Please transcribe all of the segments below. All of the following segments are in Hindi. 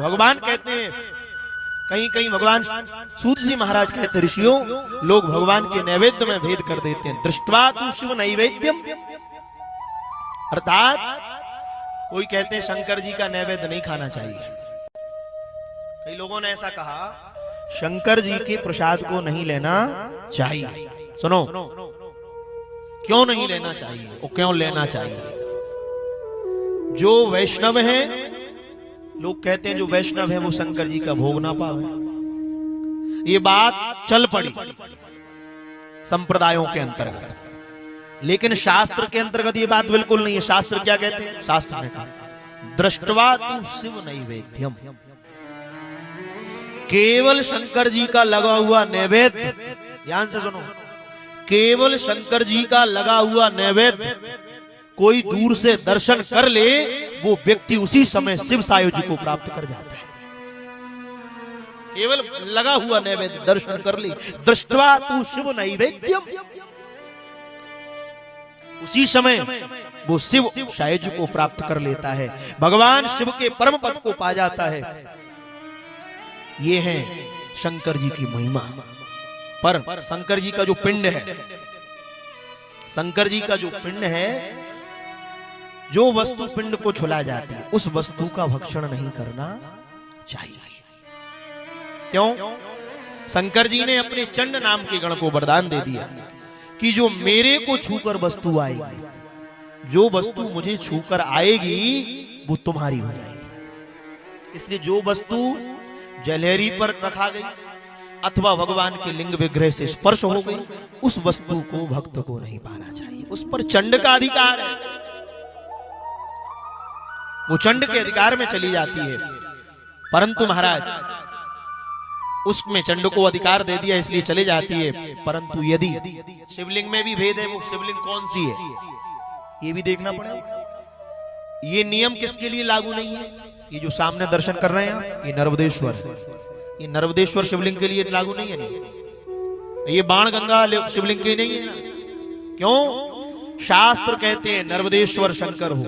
भगवान कहते हैं, कहीं कहीं भगवान सूत जी महाराज कहते, ऋषियों लोग भगवान के नैवेद्य में भेद कर देते हैं। दृष्टवा तु शिव नैवेद्यम, अर्थात कोई कहते हैं शंकर जी का नैवेद्य नहीं खाना चाहिए। कई लोगों ने ऐसा कहा शंकर जी के प्रसाद को नहीं लेना चाहिए। सुनो, क्यों नहीं लेना चाहिए और क्यों लेना चाहिए? जो वैष्णव है, लोग कहते हैं जो वैष्णव है वो शंकर जी का भोग ना पावे। ये बात चल पड़ी संप्रदायों के अंतर्गत, लेकिन शास्त्र के अंतर्गत ये बात बिल्कुल नहीं है। शास्त्र क्या कहते हैं? शास्त्र ने कहा दृष्टवा तु शिव नैवेद्यम, केवल शंकर जी का लगा हुआ नैवेद्य, ध्यान से सुनो, केवल शंकर जी का लगा हुआ नैवेद्य कोई दूर से दर्शन कर ले, वो व्यक्ति उसी समय शिव सायुज्य को प्राप्त कर जाता है। केवल लगा हुआ नैवेद्य दर्शन कर ले, दृष्टवा तु शिव नैवेद्यम, उसी समय वो शिव सायुज्य को प्राप्त कर लेता है, भगवान शिव के परम पद को पा जाता है। ये है शंकर जी की महिमा। पर शंकर जी का जो पिंड है, शंकर जी का जो पिंड है, जो वस्तु पिंड को छुला जाती है उस वस्तु का भक्षण नहीं करना चाहिए। क्यों? शंकर जी ने अपने चंड नाम के गण को वरदान दे दिया कि जो मेरे को छूकर वस्तु आएगी, जो वस्तु मुझे छूकर आएगी वो तुम्हारी हो जाएगी। इसलिए जो वस्तु जलहरी पर रखा गई अथवा भगवान के लिंग विग्रह से स्पर्श हो गई, उस वस्तु को भक्त को नहीं पाना चाहिए। उस पर चंड का अधिकार है, वो चंड के अधिकार में चली जाती है। परंतु महाराज उसमें चंड को अधिकार दे दिया इसलिए चले जाती है। परंतु यदि शिवलिंग में भी भेद है, वो शिवलिंग कौन सी है ये भी देखना पड़ेगा। ये नियम किसके लिए लागू नहीं है? ये जो सामने दर्शन कर रहे हैं ये नर्मदेश्वर, ये नर्मदेश्वर शिवलिंग के लिए लागू नहीं है। नहीं, ये बाण गंगा शिवलिंग के नहीं है ना। क्यों? शास्त्र कहते हैं नर्मदेश्वर शंकर हो,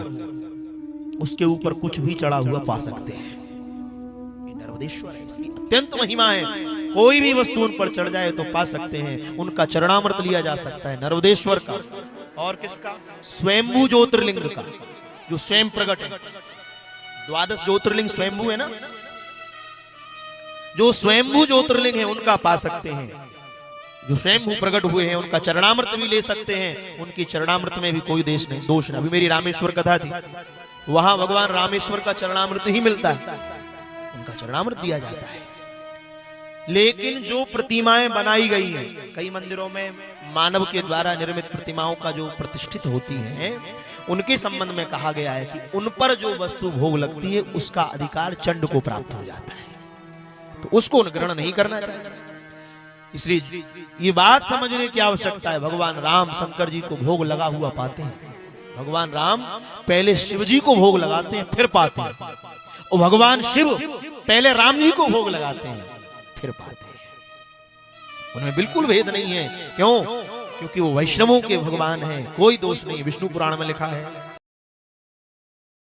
उसके ऊपर कुछ भी चढ़ा हुआ पा सकते हैं। ये नर्मदेश्वर है, इसकी अत्यंत महिमा है। कोई भी वस्तु उन पर चढ़ जाए तो पा सकते हैं, उनका चरणामृत लिया जा सकता है। नर्मदेश्वर का और किसका? स्वयंभू ज्योतिर्लिंग का, जो स्वयं प्रकट है। 12 ज्योतिर्लिंग स्वयंभू है ना, जो स्वयंभू ज्योतिर्लिंग है उनका पा सकते हैं। जो स्वयंभू प्रकट हुए हैं उनका चरणामृत भी ले सकते हैं। उनकी चरणामृत में भी कोई दोष नहीं। अभी मेरी रामेश्वर कथा थी, वहां भगवान रामेश्वर का चरणामृत ही मिलता है, उनका चरणामृत दिया जाता है। लेकिन जो प्रतिमाएं बनाई गई हैं, कई मंदिरों में मानव के द्वारा निर्मित प्रतिमाओं का जो प्रतिष्ठित होती हैं, उनके संबंध में कहा गया है कि उन पर जो वस्तु भोग लगती है उसका अधिकार चंड को प्राप्त हो जाता है, तो उसको ग्रहण नहीं करना चाहिए। इसलिए ये बात समझने की आवश्यकता है। भगवान राम शंकर जी को भोग लगा हुआ पाते हैं। भगवान राम पहले शिव जी को भोग लगाते हैं फिर पाते हैं, और भगवान शिव पहले राम जी को भोग लगाते हैं फिर पाते हैं। उनमें बिल्कुल भेद नहीं है। क्यों? क्योंकि वो वैष्णवों के भगवान हैं, कोई दोष नहीं। विष्णु पुराण में लिखा है